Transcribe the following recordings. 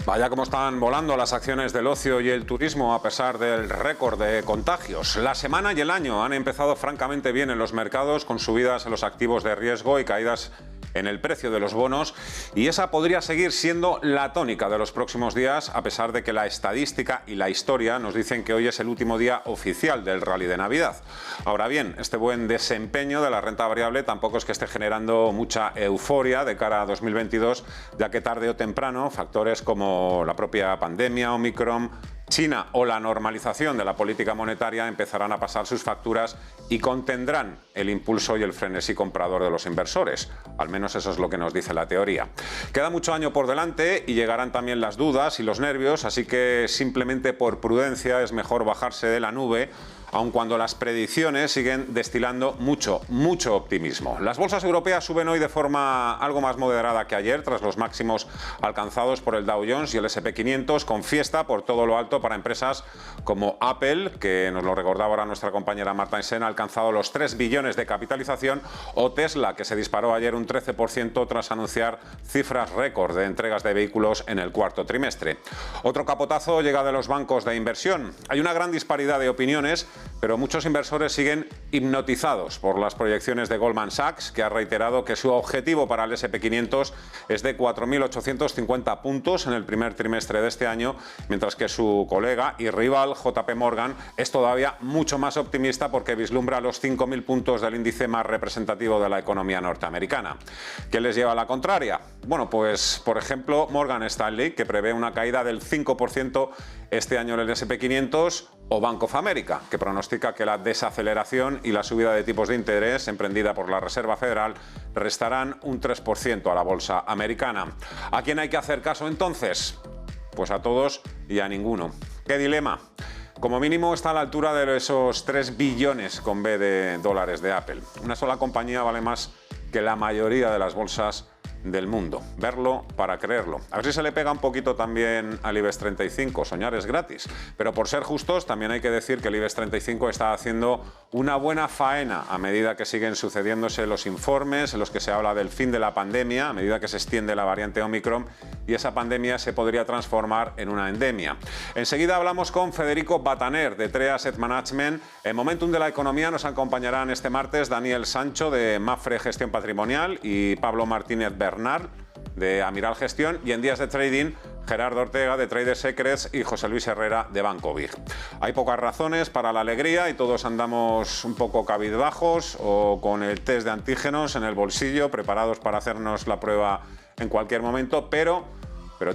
Vaya cómo están volando las acciones del ocio y el turismo a pesar del récord de contagios. La semana y el año han empezado francamente bien en los mercados, con subidas en los activos de riesgo y caídas en el precio de los bonos, y esa podría seguir siendo la tónica de los próximos días, a pesar de que la estadística y la historia nos dicen que hoy es el último día oficial del rally de Navidad. Ahora bien, este buen desempeño de la renta variable tampoco es que esté generando mucha euforia de cara a 2022, ya que tarde o temprano factores como la propia pandemia, Omicron, China o la normalización de la política monetaria empezarán a pasar sus facturas y contendrán el impulso y el frenesí comprador de los inversores. Al menos eso es lo que nos dice la teoría. Queda mucho año por delante y llegarán también las dudas y los nervios, así que simplemente por prudencia es mejor bajarse de la nube, aun cuando las predicciones siguen destilando mucho optimismo. Las bolsas europeas suben hoy de forma algo más moderada que ayer, tras los máximos alcanzados por el Dow Jones y el S&P 500, con fiesta por todo lo alto para empresas como Apple, que nos lo recordaba ahora nuestra compañera Marta Ensen, ha alcanzado los 3 billones de capitalización, o Tesla, que se disparó ayer un 13% tras anunciar cifras récord de entregas de vehículos en el cuarto trimestre. Otro capotazo llega de los bancos de inversión. Hay una gran disparidad de opiniones, pero muchos inversores siguen hipnotizados por las proyecciones de Goldman Sachs, que ha reiterado que su objetivo para el S&P 500 es de 4.850 puntos en el primer trimestre de este año, mientras que su colega y rival JP Morgan es todavía mucho más optimista porque vislumbra los 5.000 puntos del índice más representativo de la economía norteamericana. ¿Qué les lleva a la contraria? Bueno, pues por ejemplo Morgan Stanley, que prevé una caída del 5% este año en el S&P 500, o Bank of America, que pronostica que la desaceleración y la subida de tipos de interés emprendida por la Reserva Federal restarán un 3% a la bolsa americana. ¿A quién hay que hacer caso entonces? Pues a todos y a ninguno. ¿Qué dilema? Como mínimo está a la altura de esos 3 billones con B de dólares de Apple. Una sola compañía vale más que la mayoría de las bolsas del mundo. Verlo para creerlo. A ver si se le pega un poquito también al IBEX 35. Soñar es gratis. Pero por ser justos, también hay que decir que el IBEX 35 está haciendo una buena faena a medida que siguen sucediéndose los informes en los que se habla del fin de la pandemia, a medida que se extiende la variante Omicron, y esa pandemia se podría transformar en una endemia. Enseguida hablamos con Federico Bataner, de TREA Asset Management. En Momentum de la Economía nos acompañarán este martes Daniel Sancho, de Mapfre Gestión Patrimonial, y Pablo Martínez Bernal, de Amiral Gestión, y en Días de Trading, Gerardo Ortega, de Trader Secrets, y José Luis Herrera, de Banco Big. Hay pocas razones para la alegría y todos andamos un poco cabizbajos o con el test de antígenos en el bolsillo, preparados para hacernos la prueba en cualquier momento, pero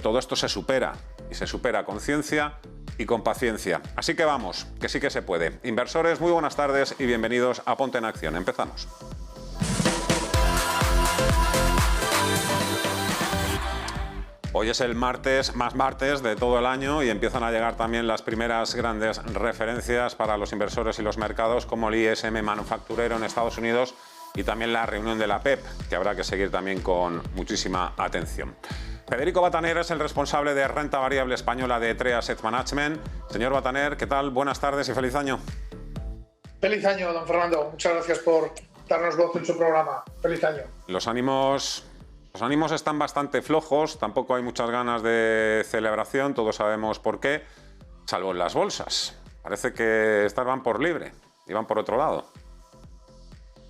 todo esto se supera, y se supera con ciencia y con paciencia. Así que vamos, que sí que se puede. Inversores, muy buenas tardes y bienvenidos a Ponte en Acción. Empezamos. Hoy es el martes, más martes de todo el año, y empiezan a llegar también las primeras grandes referencias para los inversores y los mercados, como el ISM manufacturero en Estados Unidos y también la reunión de la PEP, que habrá que seguir también con muchísima atención. Federico Bataner es el responsable de renta variable española de TREA Asset Management. Señor Bataner, ¿qué tal? Buenas tardes y feliz año. Feliz año, don Fernando. Muchas gracias por darnos voz en su programa. Feliz año. Los ánimos están bastante flojos, tampoco hay muchas ganas de celebración, todos sabemos por qué, salvo en las bolsas. Parece que estas van por libre y van por otro lado.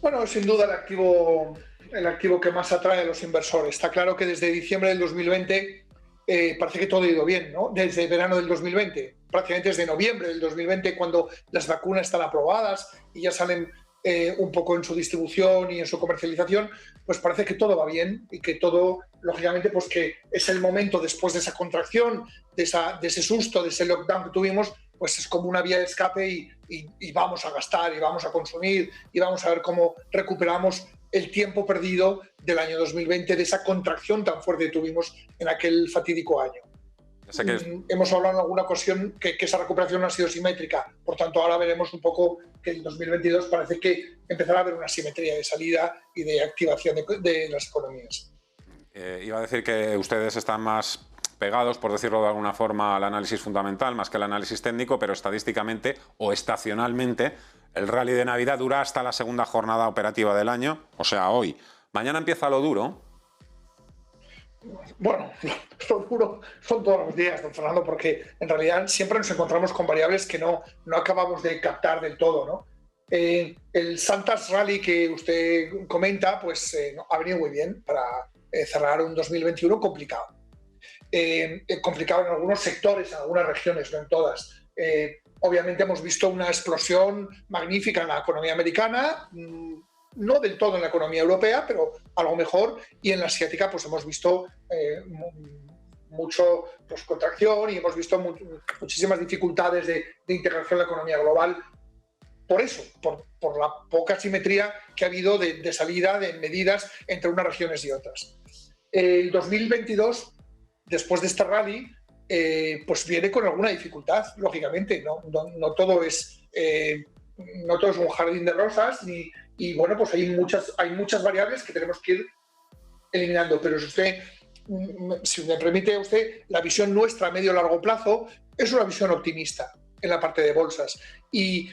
Bueno, sin duda el activo que más atrae a los inversores. Está claro que desde diciembre del 2020 parece que todo ha ido bien, ¿no? Desde verano del 2020, prácticamente desde noviembre del 2020, cuando las vacunas están aprobadas y ya salen un poco en su distribución y en su comercialización, pues parece que todo va bien y que todo, lógicamente, pues que es el momento después de esa contracción, de ese susto, de ese lockdown que tuvimos, pues es como una vía de escape y vamos a gastar y vamos a consumir y vamos a ver cómo recuperamos el tiempo perdido del año 2020, de esa contracción tan fuerte que tuvimos en aquel fatídico año. Hemos hablado en alguna ocasión que esa recuperación no ha sido simétrica, por tanto ahora veremos un poco que en 2022 parece que empezará a haber una simetría de salida y de activación de las economías. Iba a decir que ustedes están más pegados, por decirlo de alguna forma, al análisis fundamental más que al análisis técnico, pero estadísticamente o estacionalmente el rally de Navidad dura hasta la segunda jornada operativa del año, o sea, hoy. Mañana empieza lo duro. Bueno, lo duro son todos los días, don Fernando, porque en realidad siempre nos encontramos con variables que no acabamos de captar del todo, ¿no? El Santas Rally que usted comenta, pues ha venido muy bien para cerrar un 2021 complicado. Complicado en algunos sectores, en algunas regiones, no en todas. Obviamente hemos visto una explosión magnífica en la economía americana, no del todo en la economía europea, pero algo mejor, y en la asiática pues hemos visto mucho pues, contracción y hemos visto muchísimas dificultades de integración en la economía global. Por eso, por la poca simetría que ha habido de salida de medidas entre unas regiones y otras. El 2022, después de este rally, pues viene con alguna dificultad, lógicamente. No todo es un jardín de rosas y bueno, pues hay muchas variables que tenemos que ir eliminando. Pero si me permite usted, la visión nuestra a medio y largo plazo es una visión optimista en la parte de bolsas. Y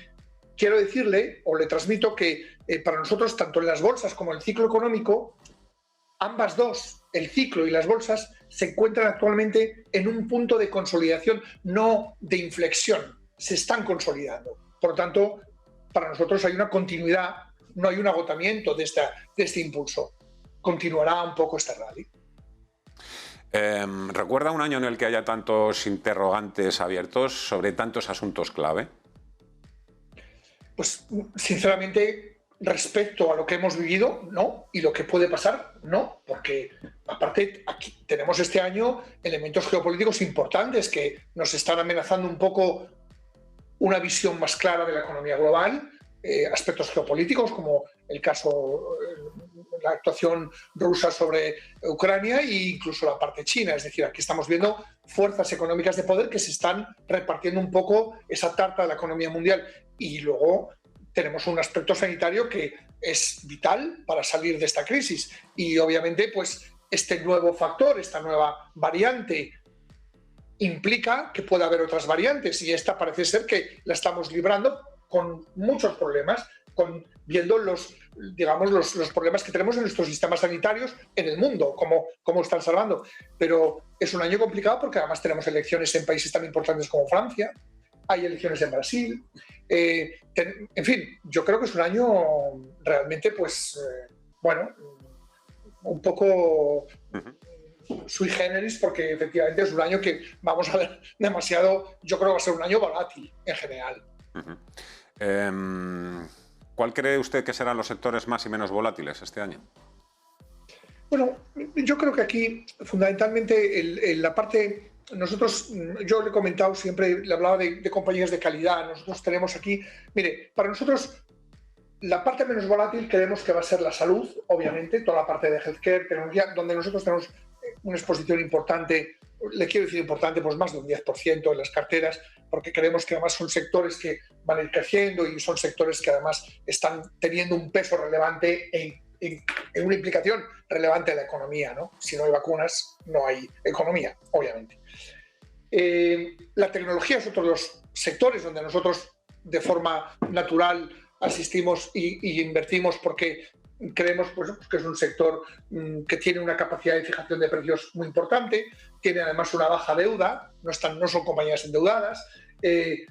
quiero decirle, o le transmito, que para nosotros, tanto en las bolsas como en el ciclo económico, ambas dos, el ciclo y las bolsas, se encuentran actualmente en un punto de consolidación, no de inflexión. Se están consolidando. Por lo tanto, para nosotros hay una continuidad, no hay un agotamiento de este impulso. Continuará un poco este rally. ¿Recuerda un año en el que haya tantos interrogantes abiertos sobre tantos asuntos clave? Pues, sinceramente, respecto a lo que hemos vivido, no, y lo que puede pasar, no, porque aparte aquí tenemos este año elementos geopolíticos importantes que nos están amenazando un poco una visión más clara de la economía global, aspectos geopolíticos como el caso, la actuación rusa sobre Ucrania e incluso la parte china. Es decir, aquí estamos viendo fuerzas económicas de poder que se están repartiendo un poco esa tarta de la economía mundial. Y luego tenemos un aspecto sanitario que es vital para salir de esta crisis. Y obviamente, pues este nuevo factor, esta nueva variante, implica que pueda haber otras variantes y esta parece ser que la estamos librando con muchos problemas, viendo los problemas que tenemos en nuestros sistemas sanitarios en el mundo, cómo están salvando. Pero es un año complicado porque además tenemos elecciones en países tan importantes como Francia, hay elecciones en Brasil. En fin, yo creo que es un año realmente, pues, bueno, un poco sui generis, porque efectivamente es un año que vamos a ver demasiado, yo creo que va a ser un año volátil en general. ¿Cuál cree usted que serán los sectores más y menos volátiles este año? Bueno, yo creo que aquí fundamentalmente la parte, yo le he comentado siempre, le hablaba de compañías de calidad. Nosotros tenemos aquí, mire, para nosotros la parte menos volátil creemos que va a ser la salud, obviamente, toda la parte de healthcare, tecnología, donde nosotros tenemos una exposición importante, le quiero decir importante, pues más de un 10% en las carteras, porque creemos que además son sectores que van a ir creciendo y son sectores que además están teniendo un peso relevante en una implicación relevante en la economía, ¿no? Si no hay vacunas, no hay economía, obviamente. La tecnología es otro de los sectores donde nosotros de forma natural asistimos y invertimos porque creemos pues, que es un sector que tiene una capacidad de fijación de precios muy importante, tiene además una baja deuda, no son compañías endeudadas. De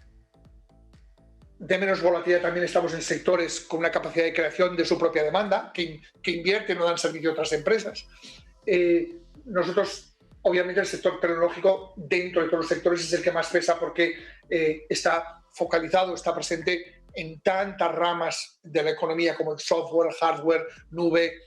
menos volatilidad también estamos en sectores con una capacidad de creación de su propia demanda, que invierten o dan servicio a otras empresas. Nosotros, obviamente, el sector tecnológico, dentro de todos los sectores, es el que más pesa porque está focalizado, está presente en tantas ramas de la economía como el software, hardware, nube,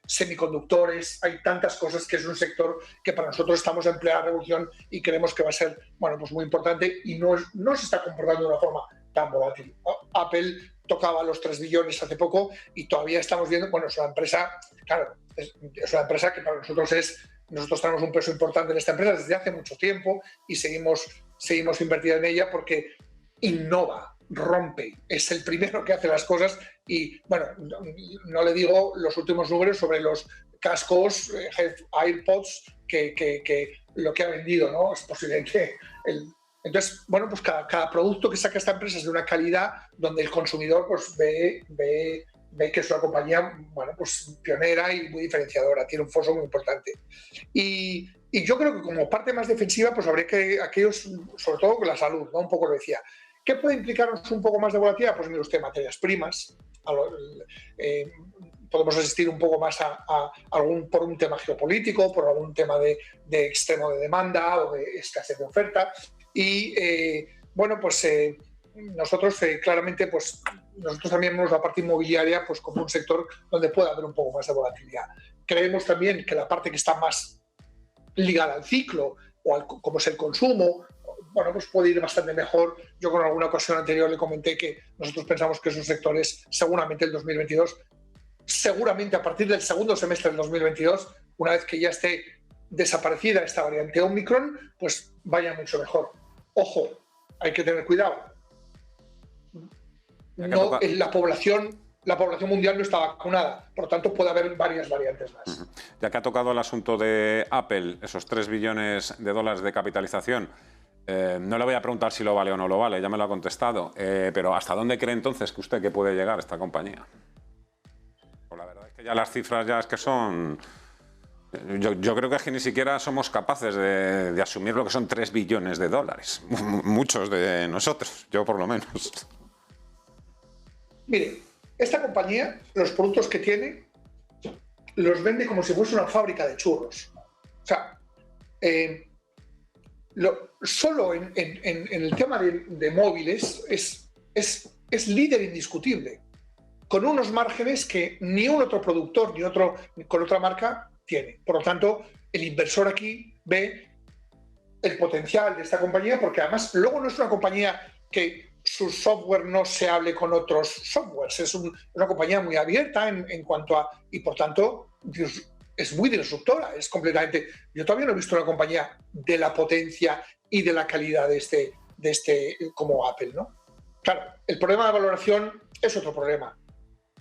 semiconductores. Hay tantas cosas que es un sector que para nosotros estamos en plena revolución y creemos que va a ser, bueno, pues muy importante y no se está comportando de una forma tan volátil. Apple tocaba los 3 billones hace poco y todavía estamos viendo, bueno, es una empresa, claro, es una empresa que para nosotros tenemos un peso importante en esta empresa desde hace mucho tiempo y seguimos invertidos en ella porque innova, rompe, es el primero que hace las cosas y, bueno, no le digo los últimos números sobre los cascos AirPods que lo que ha vendido, ¿no? Es posible que entonces, bueno, pues cada producto que saca esta empresa es de una calidad donde el consumidor pues ve ve que es una compañía, bueno, pues pionera y muy diferenciadora, tiene un foso muy importante. Y yo creo que como parte más defensiva, pues habría que aquellos, sobre todo con la salud, ¿no? Un poco lo decía. ¿Qué puede implicarnos un poco más de volatilidad? Pues mire usted, materias primas. Eh, Podemos asistir un poco más a algún, por un tema geopolítico, por algún tema de extremo de demanda o de escasez de oferta. Y bueno, pues nosotros claramente, pues nosotros también vemos la parte inmobiliaria pues como un sector donde puede haber un poco más de volatilidad. Creemos también que la parte que está más ligada al ciclo o como es el consumo, bueno, pues puede ir bastante mejor. Yo con alguna ocasión anterior le comenté que nosotros pensamos que esos sectores seguramente el 2022, seguramente a partir del segundo semestre del 2022, una vez que ya esté desaparecida esta variante Omicron, pues vaya mucho mejor. Ojo, hay que tener cuidado. No, la población mundial no está vacunada, por lo tanto puede haber varias variantes más. Ya que ha tocado el asunto de Apple, esos 3 billones de dólares de capitalización, no le voy a preguntar si lo vale o no lo vale, ya me lo ha contestado, pero ¿hasta dónde cree entonces que usted que puede llegar esta compañía? Pues la verdad es que ya las cifras ya es que son... Yo creo que es que ni siquiera somos capaces de asumir lo que son 3 billones de dólares, muchos de nosotros, yo por lo menos. Mire, esta compañía, los productos que tiene, los vende como si fuese una fábrica de churros. O sea, solo en el tema de móviles es líder indiscutible, con unos márgenes que ni un otro productor ni otro con otra marca tiene. Por lo tanto, el inversor aquí ve el potencial de esta compañía, porque además luego no es una compañía que su software no se hable con otros softwares, es una compañía muy abierta en cuanto a, y por tanto es muy disruptora, es completamente... Yo todavía no he visto una compañía de la potencia y de la calidad de este como Apple, ¿no? Claro, el problema de valoración es otro problema.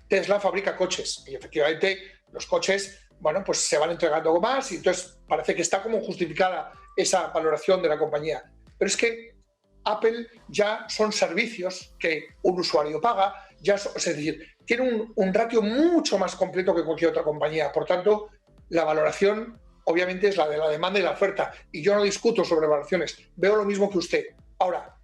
Tesla fabrica coches y efectivamente los coches, bueno, pues se van entregando más y entonces parece que está como justificada esa valoración de la compañía. Pero es que Apple ya son servicios que un usuario paga, es decir, tiene un ratio mucho más completo que cualquier otra compañía. Por tanto, la valoración obviamente es la de la demanda y la oferta. Y yo no discuto sobre valoraciones, veo lo mismo que usted. Ahora,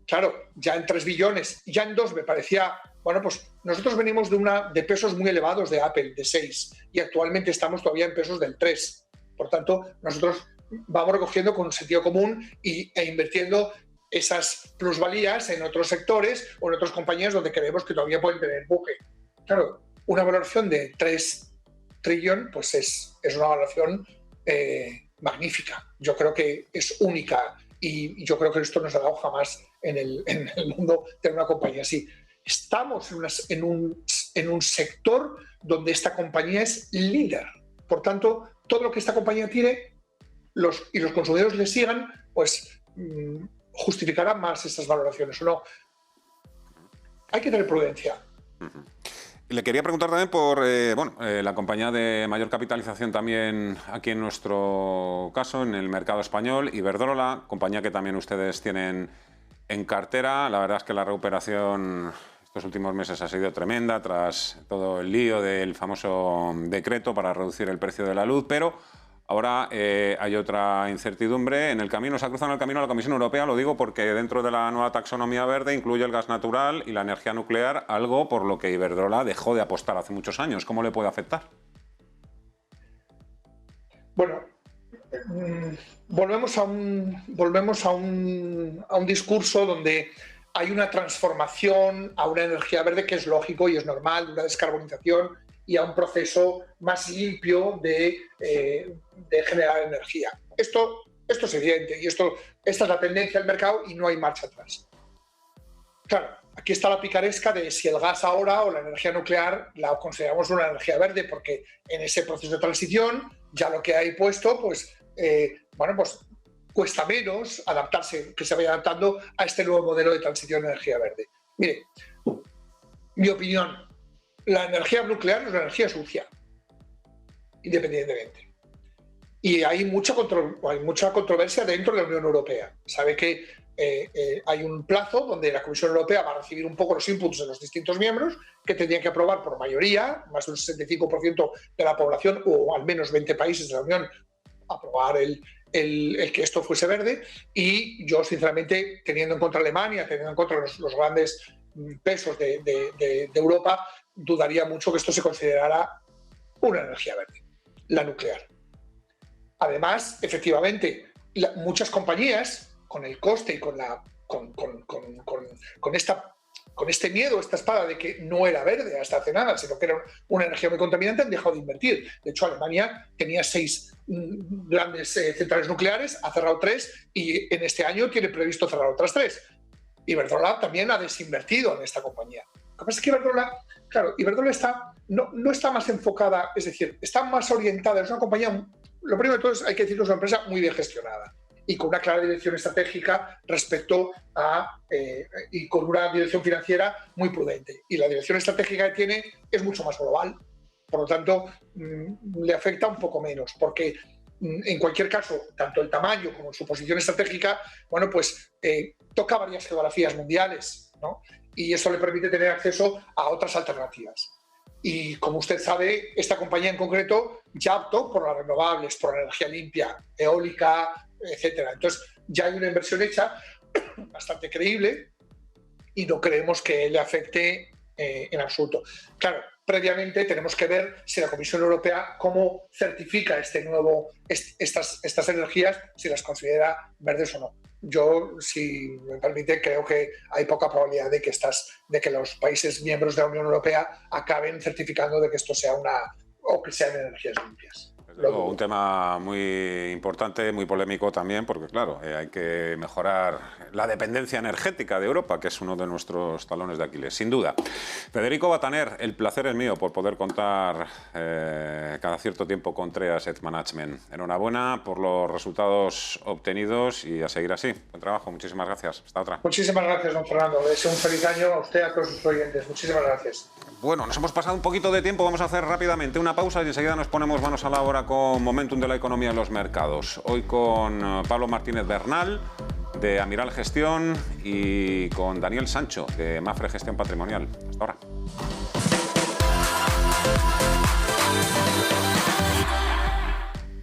claro, ya en 3 billones, ya en 2 me parecía... Bueno, pues nosotros venimos de pesos muy elevados de Apple, de 6, y actualmente estamos todavía en pesos del 3. Por tanto, nosotros vamos recogiendo con sentido común e invirtiendo esas plusvalías en otros sectores o en otras compañías donde creemos que todavía pueden tener empuje. Claro, una valoración de 3 trillones pues es una valoración magnífica. Yo creo que es única y yo creo que esto no se ha dado jamás en el mundo de una compañía así. Estamos en un sector donde esta compañía es líder. Por tanto, todo lo que esta compañía tiene y los consumidores le sigan, pues justificarán más estas valoraciones o no. Hay que tener prudencia. Le quería preguntar también por la compañía de mayor capitalización también aquí en nuestro caso, en el mercado español, Iberdrola, compañía que también ustedes tienen en cartera. La verdad es que la recuperación estos últimos meses ha sido tremenda tras todo el lío del famoso decreto para reducir el precio de la luz, pero ahora hay otra incertidumbre en el camino. Se ha cruzado en el camino a la Comisión Europea, lo digo porque dentro de la nueva taxonomía verde incluye el gas natural y la energía nuclear, algo por lo que Iberdrola dejó de apostar hace muchos años. ¿Cómo le puede afectar? Bueno, volvemos a un discurso donde hay una transformación a una energía verde que es lógico y es normal, una descarbonización y a un proceso más limpio de generar energía. Esto es evidente y esta es la tendencia del mercado y no hay marcha atrás. Claro, aquí está la picaresca de si el gas ahora o la energía nuclear la consideramos una energía verde, porque en ese proceso de transición ya lo que hay puesto, pues cuesta menos adaptarse, que se vaya adaptando a este nuevo modelo de transición de energía verde. Mire, mi opinión, la energía nuclear es una energía sucia, independientemente. Y hay mucha controversia dentro de la Unión Europea. Sabe que hay un plazo donde la Comisión Europea va a recibir un poco los inputs de los distintos miembros que tendrían que aprobar por mayoría, más del 65% de la población o al menos 20 países de la Unión, aprobar el que esto fuese verde. Y yo, sinceramente, teniendo en cuenta Alemania, teniendo en cuenta los grandes pesos de Europa, dudaría mucho que esto se considerara una energía verde, la nuclear. Además, efectivamente, muchas compañías, con el coste y con este miedo, esta espada de que no era verde hasta hace nada, sino que era una energía muy contaminante, han dejado de invertir. De hecho, Alemania tenía 6 grandes centrales nucleares, ha cerrado 3 y en este año tiene previsto cerrar otras 3. Iberdrola también ha desinvertido en esta compañía. Lo que pasa es que Iberdrola no está más enfocada, es decir, está más orientada, es una compañía, lo primero de todo es, hay que decirlo, es una empresa muy bien gestionada y con una clara dirección estratégica respecto a, y con una dirección financiera muy prudente. Y la dirección estratégica que tiene es mucho más global, por lo tanto, le afecta un poco menos, porque en cualquier caso, tanto el tamaño como su posición estratégica, bueno, pues toca varias geografías mundiales, ¿no? Y eso le permite tener acceso a otras alternativas. Y como usted sabe, esta compañía en concreto ya optó por las renovables, por la energía limpia, eólica, etcétera. Entonces, ya hay una inversión hecha bastante creíble y no creemos que le afecte en absoluto. Claro, previamente tenemos que ver si la Comisión Europea cómo certifica estas energías, si las considera verdes o no. Yo, si me permite, creo que hay poca probabilidad de que los países miembros de la Unión Europea acaben certificando de que esto sea que sean energías limpias. Luego, un tema muy importante, muy polémico también, porque claro, hay que mejorar la dependencia energética de Europa, que es uno de nuestros talones de Aquiles, sin duda. Federico Bataner, el placer es mío por poder contar cada cierto tiempo con TREA Asset Management. Enhorabuena por los resultados obtenidos y a seguir así. Buen trabajo, muchísimas gracias. Hasta otra. Muchísimas gracias, don Fernando. Deseo un feliz año a usted y a todos sus oyentes. Muchísimas gracias. Bueno, nos hemos pasado un poquito de tiempo, vamos a hacer rápidamente una pausa y enseguida nos ponemos manos a la obra con Momentum de la economía en los mercados. Hoy con Pablo Martínez Bernal, de Amiral Gestión, y con Daniel Sancho, de Mapfre Gestión Patrimonial. Hasta ahora.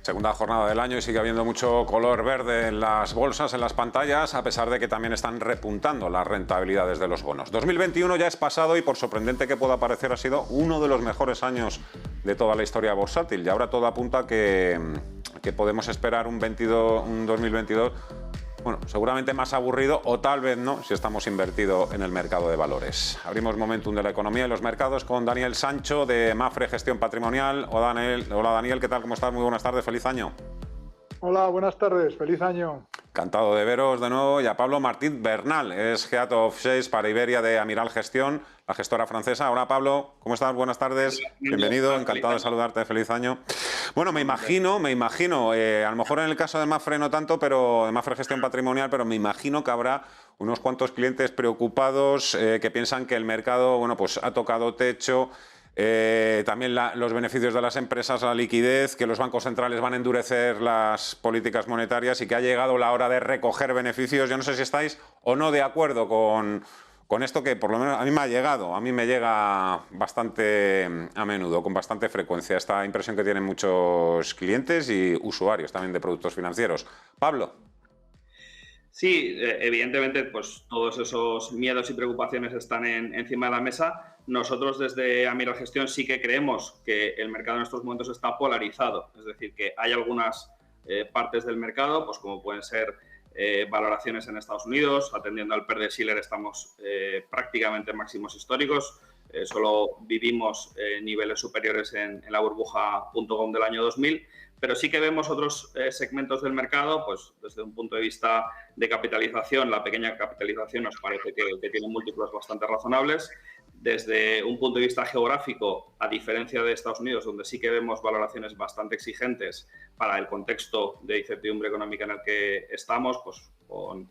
Segunda jornada del año y sigue habiendo mucho color verde en las bolsas, en las pantallas, a pesar de que también están repuntando las rentabilidades de los bonos. 2021 ya es pasado y, por sorprendente que pueda parecer, ha sido uno de los mejores años de toda la historia bursátil. Y ahora todo apunta a que podemos esperar un 2022, bueno, seguramente más aburrido, o tal vez no, si estamos invertidos en el mercado de valores. Abrimos Momentum de la economía y los mercados con Daniel Sancho, de Mapfre Gestión Patrimonial. Hola Daniel, ¿qué tal? ¿Cómo estás? Muy buenas tardes, feliz año. Hola, buenas tardes, feliz año. Encantado de veros de nuevo. Y a Pablo Martínez Bernal, es Head of Sales para Iberia de Amiral Gestión, la gestora francesa. Hola Pablo, ¿cómo estás? Buenas tardes. Bienvenido, encantado de saludarte, feliz año. Bueno, me imagino, a lo mejor en el caso de Mapfre no tanto, pero de Mapfre Gestión Patrimonial, pero me imagino que habrá unos cuantos clientes preocupados que piensan que el mercado, bueno, pues ha tocado techo. También los beneficios de las empresas, la liquidez, que los bancos centrales van a endurecer las políticas monetarias y que ha llegado la hora de recoger beneficios. Yo no sé si estáis o no de acuerdo con esto, que por lo menos a mí me llega bastante a menudo, con bastante frecuencia, esta impresión que tienen muchos clientes y usuarios también de productos financieros. Pablo. Sí, evidentemente, pues todos esos miedos y preocupaciones están encima de la mesa. Nosotros desde Amiral Gestión sí que creemos que el mercado en estos momentos está polarizado, es decir, que hay algunas partes del mercado, pues como pueden ser valoraciones en Estados Unidos, atendiendo al PER de Shiller estamos prácticamente en máximos históricos, solo vivimos niveles superiores en la burbuja.com del año 2000, pero sí que vemos otros segmentos del mercado, pues desde un punto de vista de capitalización, la pequeña capitalización nos parece que tiene múltiplos bastante razonables. Desde un punto de vista geográfico, a diferencia de Estados Unidos, donde sí que vemos valoraciones bastante exigentes para el contexto de incertidumbre económica en el que estamos, pues con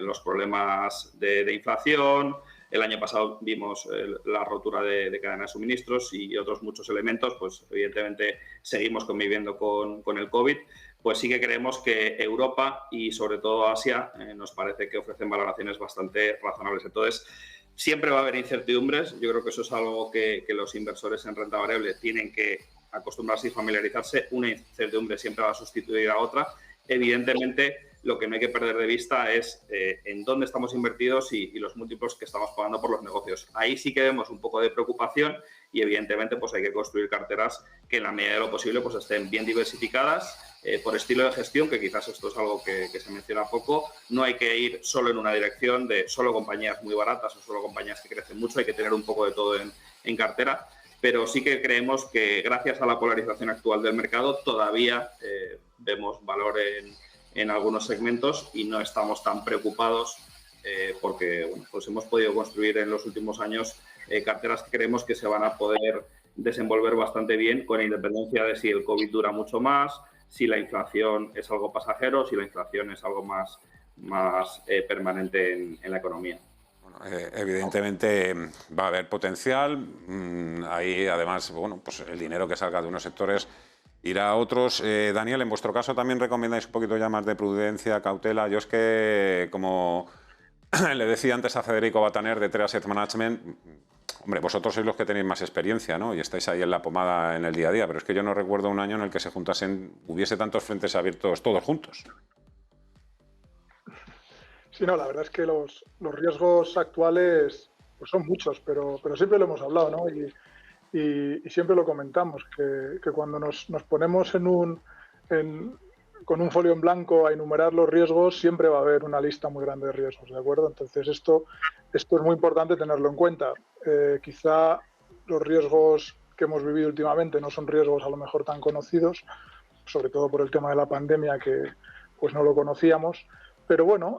los problemas de inflación, el año pasado vimos la rotura de cadena de suministros y otros muchos elementos, pues evidentemente seguimos conviviendo con el COVID, pues sí que creemos que Europa y sobre todo Asia nos parece que ofrecen valoraciones bastante razonables. Entonces, siempre va a haber incertidumbres. Yo creo que eso es algo que los inversores en renta variable tienen que acostumbrarse y familiarizarse. Una incertidumbre siempre va a sustituir a otra. Evidentemente, lo que no hay que perder de vista es en dónde estamos invertidos y los múltiplos que estamos pagando por los negocios. Ahí sí que vemos un poco de preocupación y evidentemente pues hay que construir carteras que en la medida de lo posible pues estén bien diversificadas por estilo de gestión, que quizás esto es algo que se menciona poco. No hay que ir solo en una dirección de solo compañías muy baratas o solo compañías que crecen mucho, hay que tener un poco de todo en cartera, pero sí que creemos que gracias a la polarización actual del mercado todavía vemos valor en algunos segmentos y no estamos tan preocupados porque bueno, pues hemos podido construir en los últimos años carteras que creemos que se van a poder desenvolver bastante bien con independencia de si el COVID dura mucho más, si la inflación es algo pasajero, si la inflación es algo más permanente en la economía. Bueno, evidentemente va a haber potencial. Ahí además, bueno, pues el dinero que salga de unos sectores irá a otros. Daniel, en vuestro caso también recomendáis un poquito ya más de prudencia, cautela. Yo es que, como le decía antes a Federico Bataner de Trade Asset Management, hombre, vosotros sois los que tenéis más experiencia, ¿no? Y estáis ahí en la pomada en el día a día, pero es que yo no recuerdo un año en el que hubiese tantos frentes abiertos todos juntos. Sí, no, la verdad es que los riesgos actuales pues son muchos, pero siempre lo hemos hablado, ¿no? Y siempre lo comentamos, que cuando nos ponemos con un folio en blanco a enumerar los riesgos, siempre va a haber una lista muy grande de riesgos, ¿de acuerdo? Entonces esto es muy importante tenerlo en cuenta. Quizá los riesgos que hemos vivido últimamente no son riesgos a lo mejor tan conocidos, sobre todo por el tema de la pandemia que pues no lo conocíamos, pero bueno,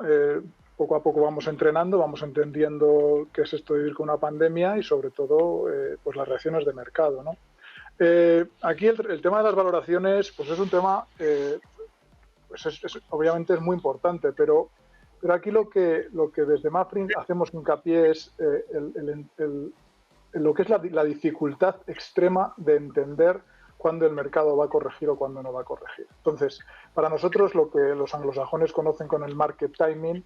poco a poco vamos entrenando, vamos entendiendo qué es esto de vivir con una pandemia y sobre todo pues las reacciones de mercado, ¿no? Aquí el tema de las valoraciones pues es un tema pues obviamente es muy importante, pero aquí lo que desde Mapfre hacemos hincapié es en lo que es la dificultad extrema de entender cuándo el mercado va a corregir o cuándo no va a corregir. Entonces, para nosotros lo que los anglosajones conocen con el market timing,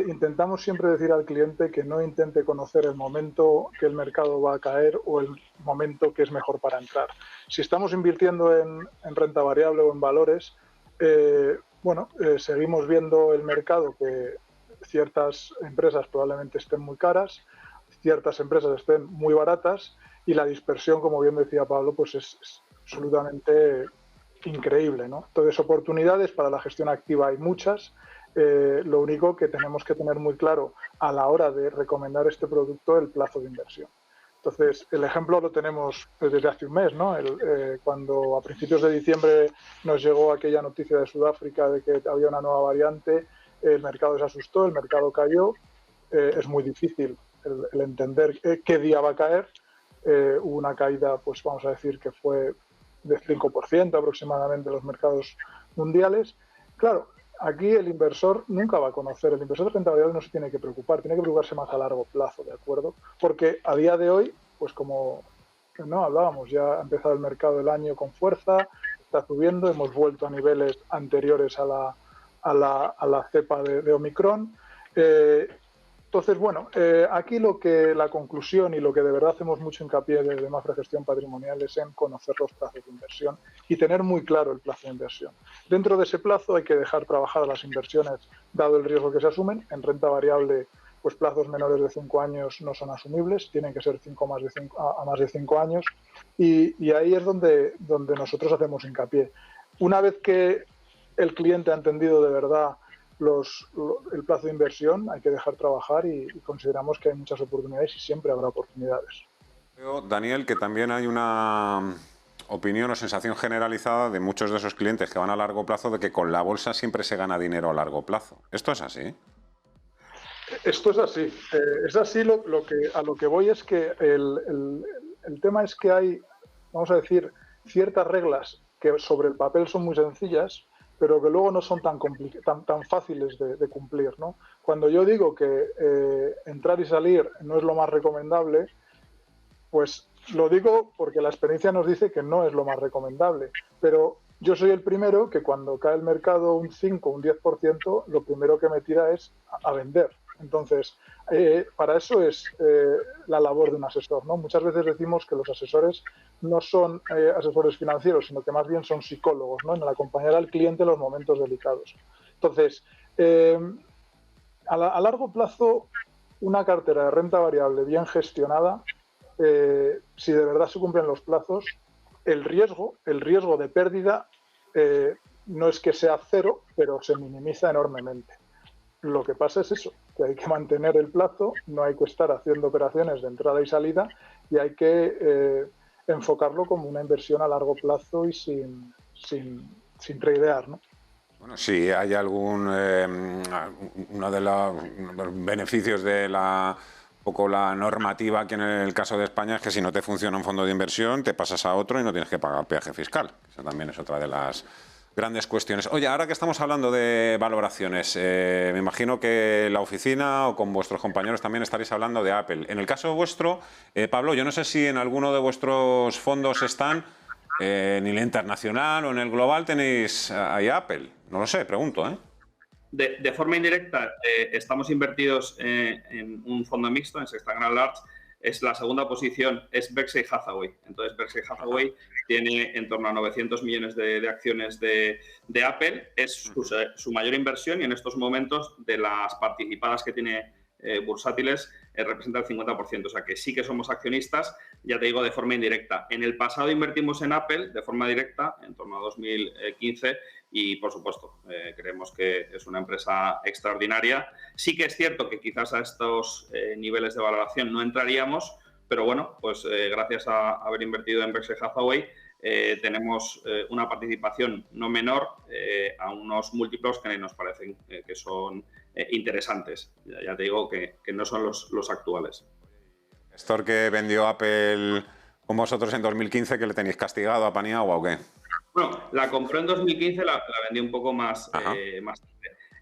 intentamos siempre decir al cliente que no intente conocer el momento que el mercado va a caer o el momento que es mejor para entrar. Si estamos invirtiendo en renta variable o en valores, seguimos viendo el mercado que ciertas empresas probablemente estén muy caras, ciertas empresas estén muy baratas y la dispersión, como bien decía Pablo, pues es absolutamente increíble, ¿no? Entonces, oportunidades para la gestión activa hay muchas. Lo único que tenemos que tener muy claro a la hora de recomendar este producto, el plazo de inversión. Entonces, el ejemplo lo tenemos desde hace un mes, ¿no? Cuando a principios de diciembre nos llegó aquella noticia de Sudáfrica de que había una nueva variante, el mercado se asustó, el mercado cayó. Es muy difícil el entender qué día va a caer. Hubo una caída, pues vamos a decir que fue de 5% aproximadamente en los mercados mundiales. Claro, aquí el inversor nunca va a conocer, el inversor de renta variable no se tiene que preocupar, tiene que preocuparse más a largo plazo, ¿de acuerdo? Porque a día de hoy, pues como no hablábamos, ya ha empezado el mercado del año con fuerza, está subiendo, hemos vuelto a niveles anteriores a la cepa de Omicron. Entonces, bueno, aquí la conclusión y lo que de verdad hacemos mucho hincapié desde Mapfre Gestión Patrimonial es en conocer los plazos de inversión y tener muy claro el plazo de inversión. Dentro de ese plazo hay que dejar trabajar a las inversiones, dado el riesgo que se asumen. En renta variable, pues plazos menores de 5 años no son asumibles, tienen que ser a más de 5 años y ahí es donde nosotros hacemos hincapié. Una vez que el cliente ha entendido de verdad el plazo de inversión, hay que dejar trabajar y consideramos que hay muchas oportunidades y siempre habrá oportunidades. Creo, Daniel, que también hay una opinión o sensación generalizada de muchos de esos clientes que van a largo plazo de que con la bolsa siempre se gana dinero a largo plazo. ¿Esto es así? Esto es así. Es así. A lo que voy es que el tema es que hay, vamos a decir, ciertas reglas que sobre el papel son muy sencillas, pero que luego no son tan fáciles de cumplir, ¿no? Cuando yo digo que entrar y salir no es lo más recomendable, pues lo digo porque la experiencia nos dice que no es lo más recomendable, pero yo soy el primero que cuando cae el mercado un 5, un 10%, lo primero que me tira es a vender. Entonces, para eso es la labor de un asesor, ¿no? Muchas veces decimos que los asesores no son asesores financieros, sino que más bien son psicólogos, ¿no? En el acompañar al cliente en los momentos delicados. Entonces, a largo plazo, una cartera de renta variable bien gestionada, si de verdad se cumplen los plazos, el riesgo de pérdida no es que sea cero, pero se minimiza enormemente. Lo que pasa es eso, que hay que mantener el plazo, no hay que estar haciendo operaciones de entrada y salida y hay que enfocarlo como una inversión a largo plazo y sin tradear, ¿no? Bueno, si hay uno de los beneficios de la normativa aquí en el caso de España es que si no te funciona un fondo de inversión, te pasas a otro y no tienes que pagar peaje fiscal. Eso también es otra de las grandes cuestiones. Oye, ahora que estamos hablando de valoraciones, me imagino que la oficina o con vuestros compañeros también estaréis hablando de Apple. En el caso vuestro, Pablo, yo no sé si en alguno de vuestros fondos están, en el internacional o en el global tenéis ahí Apple. No lo sé, pregunto, ¿eh? De forma indirecta, estamos invertidos en un fondo mixto, en Sexta Grand Large. Es la segunda posición, es Berkshire Hathaway. Entonces, Berkshire Hathaway tiene en torno a 900 millones de acciones de Apple. Es su mayor inversión y en estos momentos, de las participadas que tiene bursátiles, representa el 50%. O sea, que sí que somos accionistas, ya te digo, de forma indirecta. En el pasado invertimos en Apple de forma directa, en torno a 2015, y, por supuesto, creemos que es una empresa extraordinaria. Sí que es cierto que quizás a estos niveles de valoración no entraríamos, pero bueno, pues gracias a haber invertido en Berkshire Hathaway, tenemos una participación no menor a unos múltiplos que nos parecen que son interesantes. Ya te digo que no son los actuales. ¿Gestor que vendió Apple con vosotros en 2015, que le tenéis castigado a Paniagua o qué? Bueno, la compró en 2015, la vendí un poco más tarde.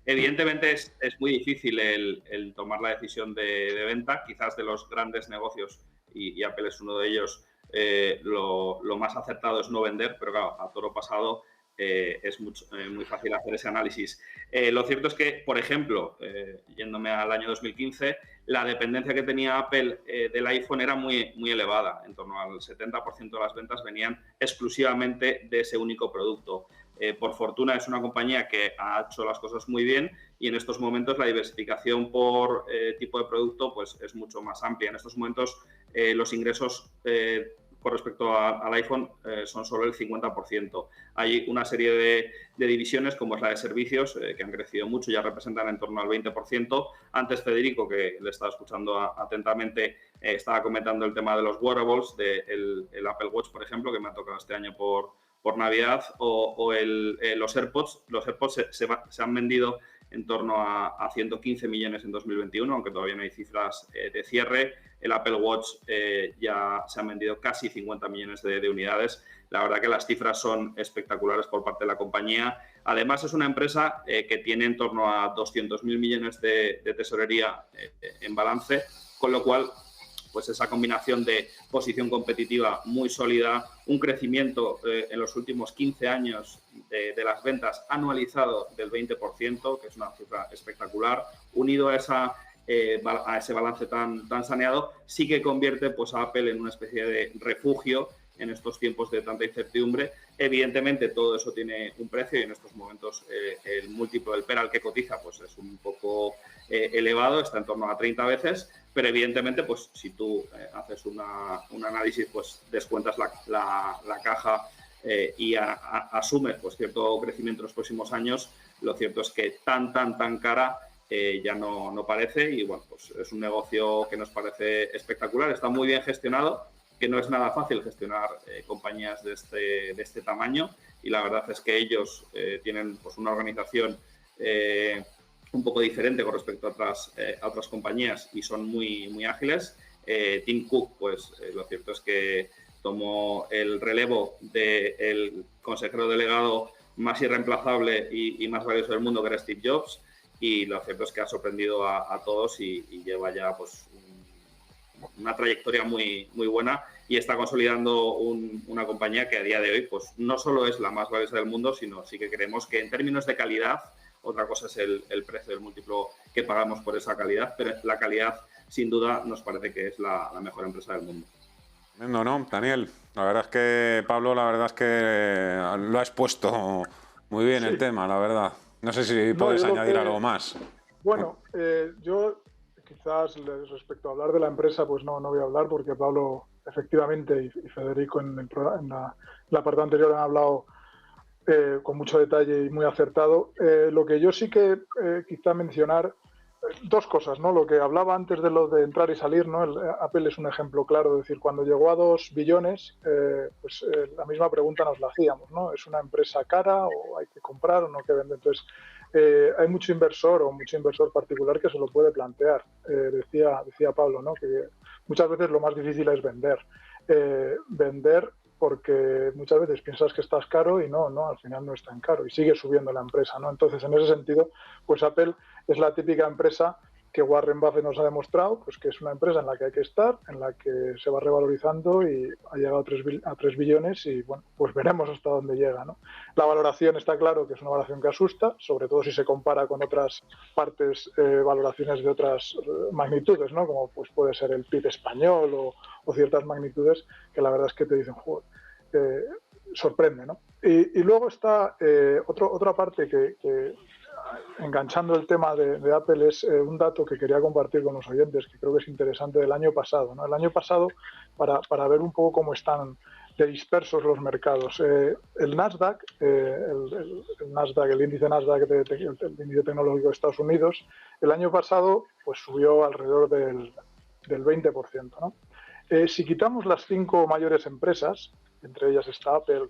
Evidentemente es muy difícil el tomar la decisión de venta. Quizás de los grandes negocios, y Apple es uno de ellos, lo más acertado es no vender, pero claro, a toro pasado es muy fácil hacer ese análisis. Lo cierto es que, por ejemplo, yéndome al año 2015, la dependencia que tenía Apple del iPhone era muy elevada. En torno al 70% de las ventas venían exclusivamente de ese único producto. Por fortuna es una compañía que ha hecho las cosas muy bien y en estos momentos la diversificación por tipo de producto pues, es mucho más amplia. En estos momentos los ingresos con respecto al iPhone son solo el 50%. Hay una serie de divisiones, como es la de servicios, que han crecido mucho, ya representan en torno al 20%. Antes Federico, que le estaba escuchando atentamente, estaba comentando el tema de los wearables, el Apple Watch, por ejemplo, que me ha tocado este año por Navidad, o los AirPods. Los AirPods se han vendido en torno a 115 millones en 2021, aunque todavía no hay cifras de cierre. El Apple Watch ya se han vendido casi 50 millones de unidades. La verdad que las cifras son espectaculares por parte de la compañía. Además, es una empresa que tiene en torno a 200.000 millones de tesorería en balance, con lo cual, pues esa combinación de posición competitiva muy sólida, un crecimiento en los últimos 15 años de las ventas anualizado del 20%, que es una cifra espectacular, unido a ese balance tan saneado, sí que convierte pues, a Apple en una especie de refugio en estos tiempos de tanta incertidumbre. Evidentemente todo eso tiene un precio y en estos momentos el múltiplo del PER al que cotiza pues, es un poco elevado, está en torno a 30 veces, pero evidentemente pues, si tú haces un análisis, pues descuentas la caja y asumes pues, cierto crecimiento en los próximos años, lo cierto es que tan cara ya no parece y bueno, pues es un negocio que nos parece espectacular, está muy bien gestionado, que no es nada fácil gestionar compañías de este tamaño y la verdad es que ellos tienen pues, una organización un poco diferente con respecto a otras compañías y son muy ágiles. Tim Cook, pues lo cierto es que tomó el relevo del consejero delegado más irreemplazable y más valioso del mundo, que era Steve Jobs, y lo cierto es que ha sorprendido a todos y lleva ya pues una trayectoria muy, muy buena y está consolidando una compañía que a día de hoy pues no solo es la más valiosa del mundo, sino sí que creemos que en términos de calidad, otra cosa es el precio del múltiplo que pagamos por esa calidad, pero la calidad sin duda nos parece que es la mejor empresa del mundo. No, Daniel, la verdad es que Pablo, la verdad es que lo ha expuesto muy bien el tema, la verdad. No sé si puedes añadir algo más. Bueno, yo quizás respecto a hablar de la empresa, pues no voy a hablar porque Pablo efectivamente y Federico en la parte anterior han hablado con mucho detalle y muy acertado. Lo que yo sí que quizá mencionar, dos cosas, ¿no? Lo que hablaba antes de lo de entrar y salir, ¿no? Apple es un ejemplo claro, es decir, cuando llegó a 2 billones, la misma pregunta nos la hacíamos, ¿no? ¿Es una empresa cara o hay que comprar o no que vender? Entonces, hay mucho inversor particular que se lo puede plantear. Decía Pablo, ¿no? Que muchas veces lo más difícil es vender. Vender porque muchas veces piensas que estás caro y no, al final no es tan caro y sigue subiendo la empresa, ¿no? Entonces, en ese sentido, pues Apple es la típica empresa que Warren Buffett nos ha demostrado, pues que es una empresa en la que hay que estar, en la que se va revalorizando y ha llegado a 3 billones y, bueno, pues veremos hasta dónde llega, ¿no? La valoración está claro que es una valoración que asusta, sobre todo si se compara con otras partes, valoraciones de otras magnitudes, ¿no? Como pues puede ser el PIB español o ciertas magnitudes que la verdad es que te dicen, joder, sorprende, ¿no? Y luego está otra parte que enganchando el tema de Apple es un dato que quería compartir con los oyentes, que creo que es interesante del año pasado, ¿no? El año pasado, para ver un poco cómo están de dispersos los mercados. El Nasdaq, el índice Nasdaq, el índice tecnológico de Estados Unidos, el año pasado pues subió alrededor del 20%, ¿no? Si quitamos las 5 mayores empresas, entre ellas está Apple,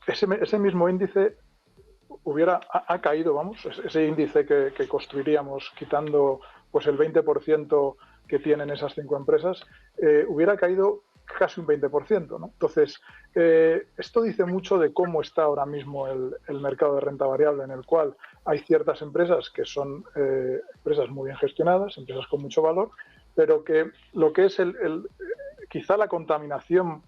ese mismo índice ha caído, vamos, ese índice que construiríamos quitando pues el 20% que tienen esas 5 empresas, hubiera caído casi un 20%, ¿no? Entonces, esto dice mucho de cómo está ahora mismo el mercado de renta variable, en el cual hay ciertas empresas que son empresas muy bien gestionadas, empresas con mucho valor, pero que lo que es quizá la contaminación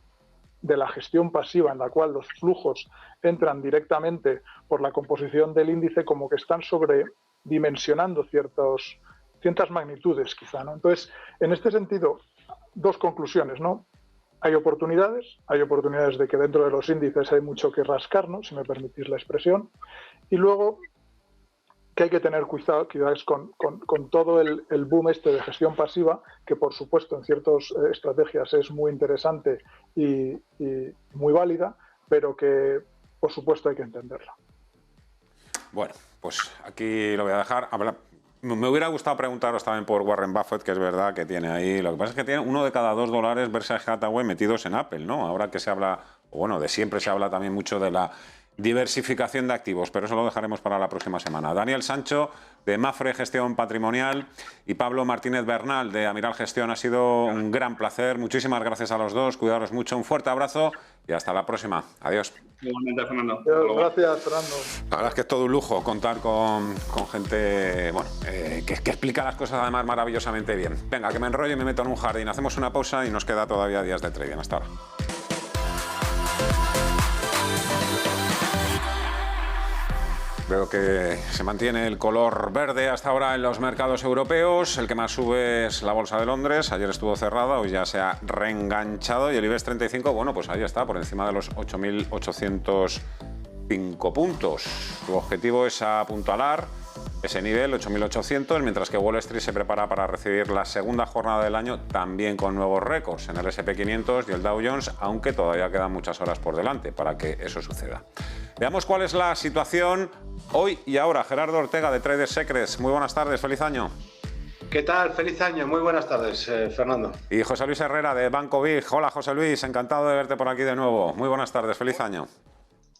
de la gestión pasiva, en la cual los flujos entran directamente por la composición del índice, como que están sobredimensionando ciertas magnitudes, quizá, ¿no? Entonces, en este sentido, 2 conclusiones, ¿no? Hay oportunidades de que dentro de los índices hay mucho que rascar, ¿no? Si me permitís la expresión, y luego que hay que tener cuidado con todo el boom de gestión pasiva, que por supuesto en ciertas estrategias es muy interesante y muy válida, pero que por supuesto hay que entenderla. Bueno, pues aquí lo voy a dejar. Me hubiera gustado preguntaros también por Warren Buffett, que es verdad que tiene ahí. Lo que pasa es que tiene $1 de cada $2 Berkshire Hathaway metidos en Apple, ¿no? Ahora que se habla, de siempre se habla también mucho de la diversificación de activos, pero eso lo dejaremos para la próxima semana. Daniel Sancho, de Mafre Gestión Patrimonial, y Pablo Martínez Bernal, de Amiral Gestión. Ha sido un gran placer. Muchísimas gracias a los dos. Cuidaros mucho. Un fuerte abrazo y hasta la próxima. Adiós. Igualmente, Fernando. Gracias, Fernando. La verdad es que es todo un lujo contar con gente que explica las cosas además maravillosamente bien. Venga, que me enrollo y me meto en un jardín. Hacemos una pausa y nos queda todavía días de trading. Hasta ahora. Veo que se mantiene el color verde hasta ahora en los mercados europeos. El que más sube es la Bolsa de Londres. Ayer estuvo cerrada, hoy ya se ha reenganchado. Y el IBEX 35, bueno, pues ahí está, por encima de los 8.805 puntos. Su objetivo es apuntalar ese nivel, 8.800, mientras que Wall Street se prepara para recibir la segunda jornada del año, también con nuevos récords en el S&P 500 y el Dow Jones, aunque todavía quedan muchas horas por delante para que eso suceda. Veamos cuál es la situación hoy y ahora. Gerardo Ortega, de Trader Secrets. Muy buenas tardes, feliz año. ¿Qué tal? Feliz año, muy buenas tardes, Fernando. Y José Luis Herrera, de Banco Big. Hola, José Luis, encantado de verte por aquí de nuevo. Muy buenas tardes, feliz año.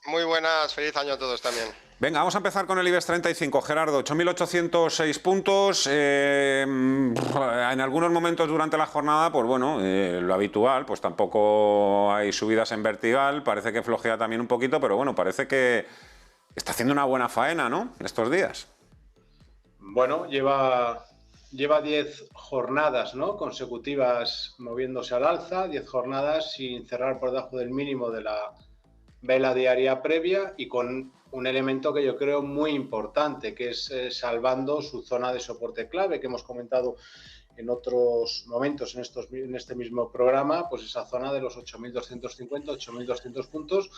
Muy buenas, feliz año a todos también. Venga, vamos a empezar con el IBEX 35. Gerardo, 8.806 puntos. En algunos momentos durante la jornada, pues bueno, lo habitual, pues tampoco hay subidas en vertical. Parece que flojea también un poquito, pero bueno, parece que está haciendo una buena faena, ¿no? Estos días. Bueno, lleva 10 jornadas, ¿no?, consecutivas moviéndose al alza, 10 jornadas sin cerrar por debajo del mínimo de la vela diaria previa y con un elemento que yo creo muy importante, que es salvando su zona de soporte clave, que hemos comentado en otros momentos en este mismo programa, pues esa zona de los 8.250, 8.200 puntos,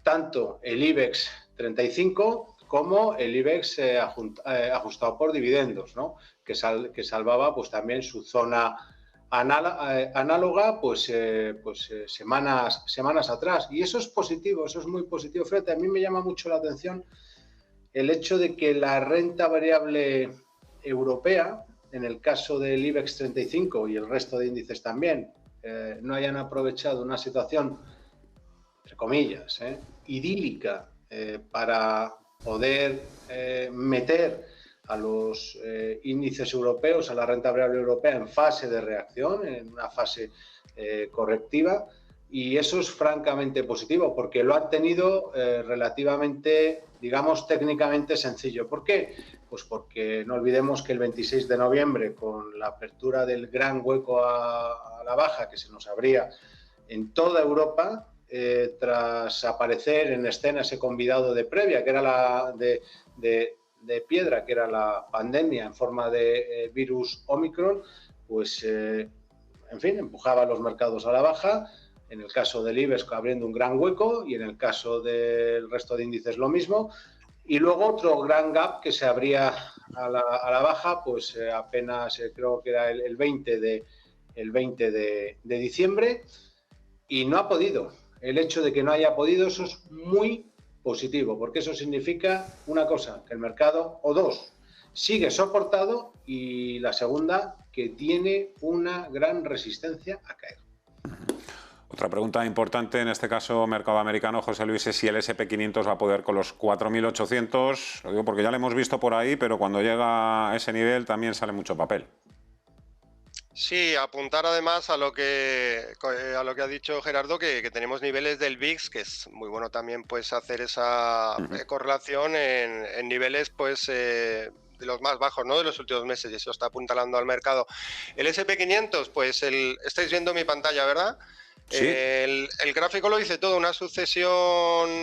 tanto el IBEX 35 como el IBEX ajustado por dividendos, ¿no?, que salvaba pues también su zona análoga semanas atrás. Y eso es positivo, eso es muy positivo. Fíjate, a mí me llama mucho la atención el hecho de que la renta variable europea, en el caso del IBEX 35 y el resto de índices también, no hayan aprovechado una situación, entre comillas, idílica, para poder meter a los índices europeos, a la renta variable europea en fase de reacción, en una fase correctiva, y eso es francamente positivo porque lo han tenido relativamente, digamos, técnicamente sencillo. ¿Por qué? Pues porque no olvidemos que el 26 de noviembre, con la apertura del gran hueco a la baja que se nos abría en toda Europa, tras aparecer en escena ese convidado de previa, que era la de piedra, que era la pandemia en forma de virus Omicron, pues, en fin, empujaba a los mercados a la baja. En el caso del IBEX abriendo un gran hueco y en el caso del resto de índices lo mismo. Y luego otro gran gap que se abría a la baja, pues apenas creo que era el 20 de diciembre, y no ha podido. El hecho de que no haya podido, eso es muy positivo, porque eso significa una cosa, que el mercado, o dos, sigue soportado, y la segunda, que tiene una gran resistencia a caer. Otra pregunta importante en este caso, mercado americano, José Luis, es si el S&P 500 va a poder con los 4.800. Lo digo porque ya lo hemos visto por ahí, pero cuando llega a ese nivel también sale mucho papel. Sí, apuntar además a lo que ha dicho Gerardo, que tenemos niveles del VIX, que es muy bueno también pues hacer esa correlación en niveles pues de los más bajos, ¿no?, de los últimos meses, y eso está apuntalando al mercado. El S&P 500, pues estáis viendo mi pantalla, ¿verdad? Sí. El gráfico lo dice todo, una sucesión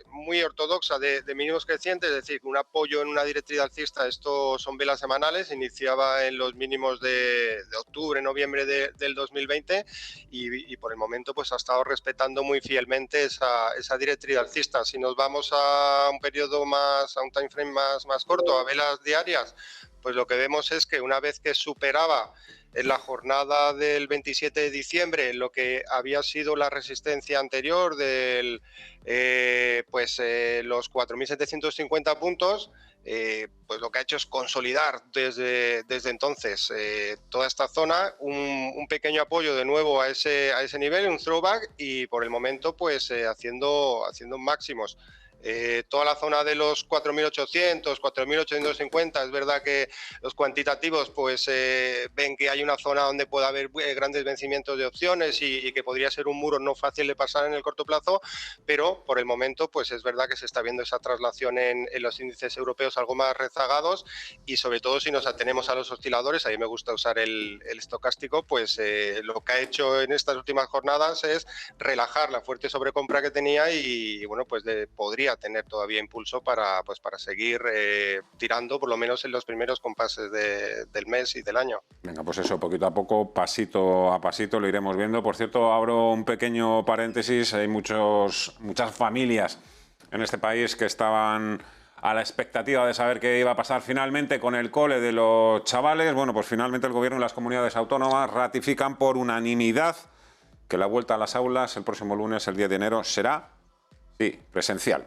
muy ortodoxa de mínimos crecientes, es decir, un apoyo en una directriz alcista. Esto son velas semanales, iniciaba en los mínimos de octubre, noviembre del 2020 y por el momento pues ha estado respetando muy fielmente esa directriz alcista. Si nos vamos a un periodo más, a un time frame más corto, a velas diarias, pues lo que vemos es que una vez que superaba en la jornada del 27 de diciembre lo que había sido la resistencia anterior de los 4.750 puntos, pues lo que ha hecho es consolidar desde entonces toda esta zona, un pequeño apoyo de nuevo a ese nivel, un throwback, y por el momento pues haciendo máximos. Toda la zona de los 4.800, 4.850, es verdad que los cuantitativos pues ven que hay una zona donde puede haber grandes vencimientos de opciones y que podría ser un muro no fácil de pasar en el corto plazo, pero por el momento pues es verdad que se está viendo esa traslación en los índices europeos algo más rezagados, y sobre todo si nos atenemos a los osciladores, a mí me gusta usar el estocástico, pues lo que ha hecho en estas últimas jornadas es relajar la fuerte sobrecompra que tenía y bueno, pues podría tener todavía impulso para seguir tirando por lo menos en los primeros compases del mes y del año. Venga, pues eso, poquito a poco, pasito a pasito lo iremos viendo. Por cierto, abro un pequeño paréntesis, hay muchas familias en este país que estaban a la expectativa de saber qué iba a pasar finalmente con el cole de los chavales. Bueno, pues finalmente el gobierno y las comunidades autónomas ratifican por unanimidad que la vuelta a las aulas el próximo lunes, el 10 de enero, será presencial.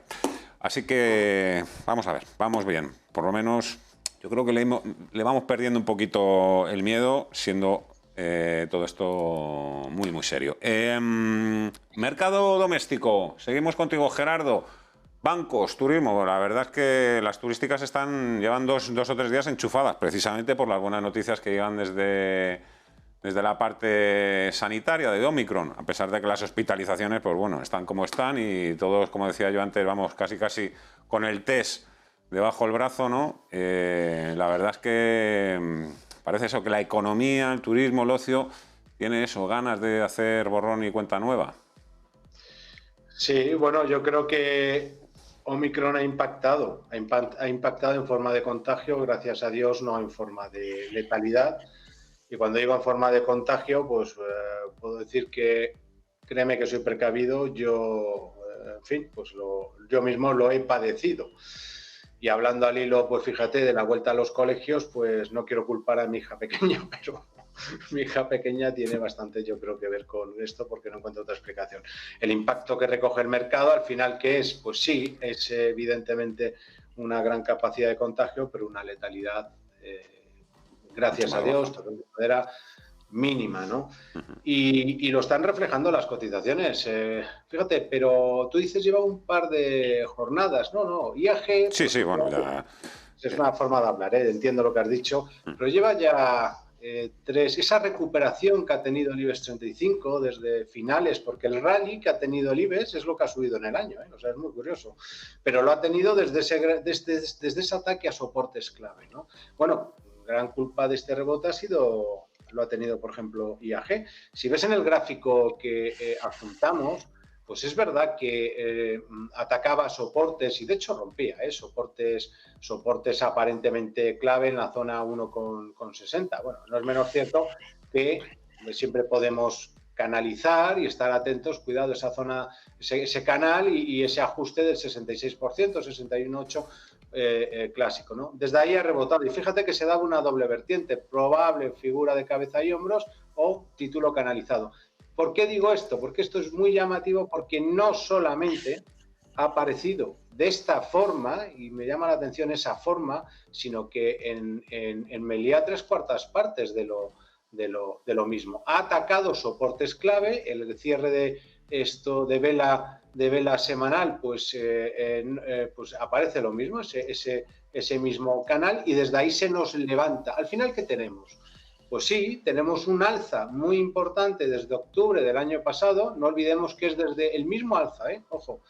Así que vamos a ver, vamos bien. Por lo menos yo creo que le vamos perdiendo un poquito el miedo, siendo todo esto muy, muy serio. Mercado doméstico, seguimos contigo, Gerardo. Bancos, turismo, la verdad es que las turísticas llevan dos o tres días enchufadas, precisamente por las buenas noticias que llegan desde la parte sanitaria de Omicron, a pesar de que las hospitalizaciones, pues bueno, están como están y todos, como decía yo antes, vamos casi con el test debajo del brazo, ¿no? La verdad es que parece eso, que la economía, el turismo, el ocio, tiene eso, ganas de hacer borrón y cuenta nueva. Sí, bueno, yo creo que Omicron ha impactado en forma de contagio, gracias a Dios, no en forma de letalidad. Y cuando digo en forma de contagio, pues puedo decir que, créeme que soy precavido, yo, en fin, pues yo mismo lo he padecido. Y hablando al hilo, pues fíjate, de la vuelta a los colegios, pues no quiero culpar a mi hija pequeña, pero mi hija pequeña tiene bastante, yo creo, que ver con esto, porque no encuentro otra explicación. El impacto que recoge el mercado, al final, ¿qué es? Pues sí, es evidentemente una gran capacidad de contagio, pero una letalidad, gracias a Dios, de manera mínima, ¿no? Y lo están reflejando las cotizaciones. Fíjate, pero tú dices lleva un par de jornadas, no, IAG... Sí, sí, bueno, ya... Es una forma de hablar, entiendo lo que has dicho, pero lleva ya... esa recuperación que ha tenido el IBEX 35 desde finales, porque el rally que ha tenido el IBEX es lo que ha subido en el año, o sea, es muy curioso, pero lo ha tenido desde ese ataque a soportes clave, ¿no? Bueno, gran culpa de este rebote lo ha tenido, por ejemplo, IAG. Si ves en el gráfico que adjuntamos, pues es verdad que atacaba soportes y de hecho rompía soportes aparentemente clave en la zona 1,60. Bueno, no es menos cierto que siempre podemos canalizar y estar atentos, cuidado, esa zona, ese canal y ese ajuste del 66%, 61,8% clásico, ¿no? Desde ahí ha rebotado y fíjate que se daba una doble vertiente, probable figura de cabeza y hombros o título canalizado. ¿Por qué digo esto? Porque esto es muy llamativo, porque no solamente ha aparecido de esta forma, y me llama la atención esa forma, sino que en Meliá 3/4 partes de lo mismo. Ha atacado soportes clave, el cierre de vela semanal, pues aparece lo mismo, ese mismo canal, y desde ahí se nos levanta. Al final, ¿qué tenemos? Pues sí, tenemos un alza muy importante desde octubre del año pasado. No olvidemos que es desde el mismo alza, ojo,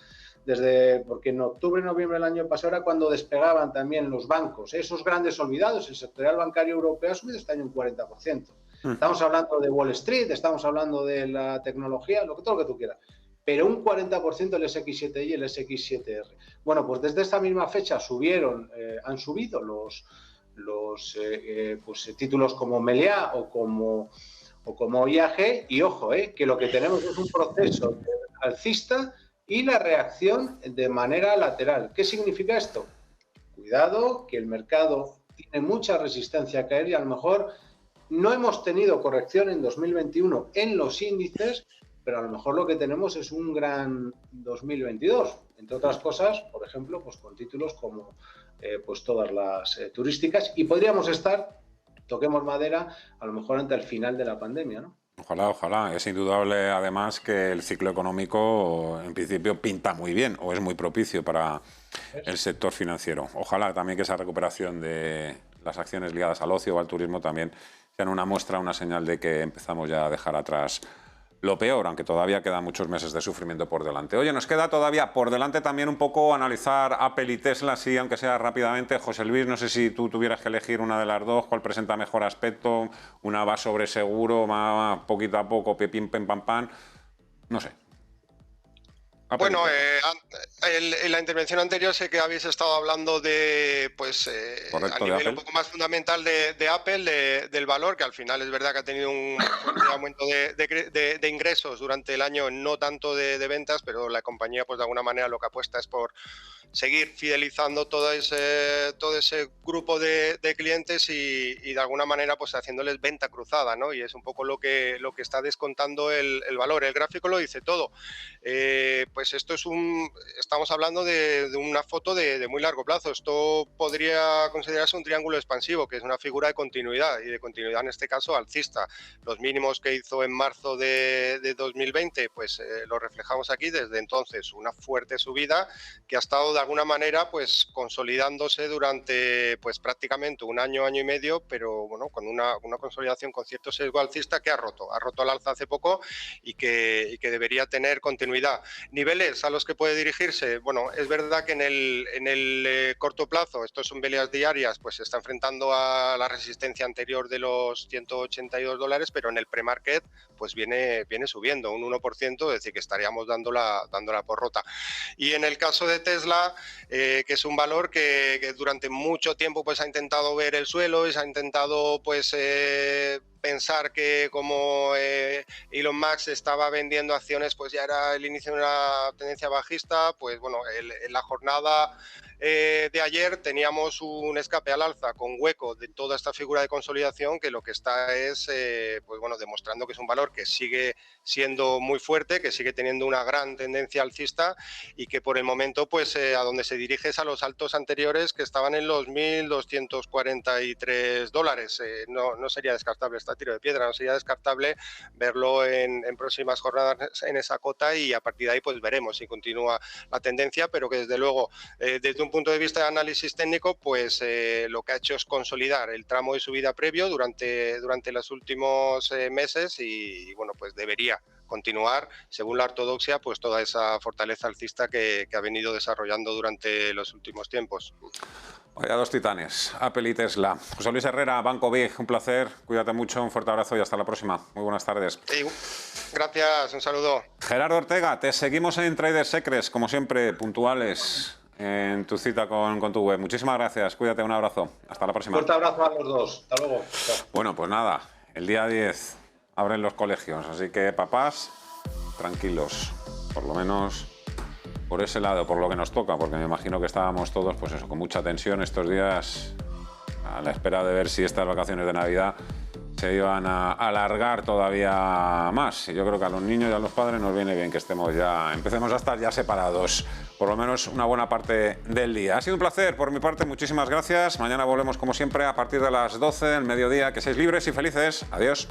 porque en octubre, noviembre del año pasado era cuando despegaban también los bancos, esos grandes olvidados. El sectorial bancario europeo ha subido este año un 40%. Estamos hablando de Wall Street, estamos hablando de la tecnología, todo lo que tú quieras. Pero un 40% el SX7i y el SX7R. Bueno, pues desde esta misma fecha han subido los títulos como Meliá o como IAG, y ojo, que lo que tenemos es un proceso alcista y la reacción de manera lateral. ¿Qué significa esto? Cuidado, que el mercado tiene mucha resistencia a caer y a lo mejor no hemos tenido corrección en 2021 en los índices, pero a lo mejor lo que tenemos es un gran 2022, entre otras cosas, por ejemplo, pues con títulos como pues todas las turísticas, y podríamos estar, toquemos madera, a lo mejor ante el final de la pandemia, ¿no? Ojalá, ojalá. Es indudable, además, que el ciclo económico, en principio, pinta muy bien o es muy propicio para el sector financiero. Ojalá también que esa recuperación de las acciones ligadas al ocio o al turismo también sean una muestra, una señal de que empezamos ya a dejar atrás lo peor, aunque todavía quedan muchos meses de sufrimiento por delante. Oye, nos queda todavía por delante también un poco analizar Apple y Tesla, sí, aunque sea rápidamente. José Luis, no sé si tú tuvieras que elegir una de las dos, ¿cuál presenta mejor aspecto? Una va sobre seguro, va poquito a poco, pim, pam, pam, no sé. Bueno, en la intervención anterior sé que habéis estado hablando de, pues, a nivel un poco más fundamental de Apple, del valor, que al final es verdad que ha tenido un fuerte aumento de ingresos durante el año, no tanto de ventas, pero la compañía, pues de alguna manera lo que apuesta es por seguir fidelizando todo ese grupo de clientes y de alguna manera pues haciéndoles venta cruzada, ¿no? Y es un poco lo que está descontando el valor. El gráfico lo dice todo. Pues esto está estamos hablando de una foto de muy largo plazo. Esto podría considerarse un triángulo expansivo, que es una figura de continuidad, y de continuidad en este caso alcista. Los mínimos que hizo en marzo de 2020, pues lo reflejamos aquí. Desde entonces una fuerte subida que ha estado de alguna manera pues consolidándose durante pues prácticamente un año, año y medio, pero bueno, con una consolidación con cierto sesgo alcista que ha roto al alza hace poco y que debería tener continuidad. Niveles a los que puede dirigirse, bueno, es verdad que en el corto plazo, estos son veleas diarias, pues se está enfrentando a la resistencia anterior de los $182, pero en el pre-market pues viene subiendo un 1%, es decir, que estaríamos dándola por rota. Y en el caso de Tesla, que es un valor que durante mucho tiempo pues ha intentado ver el suelo y se ha intentado pues pensar que como Elon Musk estaba vendiendo acciones, pues ya era el inicio de una tendencia bajista. Pues bueno, en la jornada de ayer teníamos un escape al alza con hueco de toda esta figura de consolidación, que lo que está es pues bueno, demostrando que es un valor que sigue siendo muy fuerte, que sigue teniendo una gran tendencia alcista y que por el momento pues a donde se dirige es a los altos anteriores, que estaban en los $1.243. No sería descartable esta tiro de piedra, no sería descartable verlo en próximas jornadas en esa cota, y a partir de ahí pues veremos si continúa la tendencia, pero que desde luego desde un punto de vista de análisis técnico pues lo que ha hecho es consolidar el tramo de subida previo durante los últimos meses, y bueno, pues debería continuar, según la ortodoxia, pues toda esa fortaleza alcista que ha venido desarrollando durante los últimos tiempos. Vaya dos titanes, Apple y Tesla. José Luis Herrera, Banco Big, un placer, cuídate mucho, un fuerte abrazo y hasta la próxima. Muy buenas tardes. Gracias, un saludo. Gerardo Ortega, te seguimos en Trader Secrets, como siempre, puntuales en tu cita con tu web. Muchísimas gracias, cuídate, un abrazo. Hasta la próxima. Fuerte abrazo a los dos, hasta luego. Chao. Bueno, pues nada, el día 10 abren los colegios, así que papás, tranquilos, por lo menos por ese lado, por lo que nos toca, porque me imagino que estábamos todos, pues eso, con mucha tensión estos días, a la espera de ver si estas vacaciones de Navidad se iban a alargar todavía más. Y yo creo que a los niños y a los padres nos viene bien que empecemos a estar ya separados, por lo menos una buena parte del día. Ha sido un placer por mi parte, muchísimas gracias. Mañana volvemos como siempre a partir de las 12 del mediodía. Que seáis libres y felices. Adiós.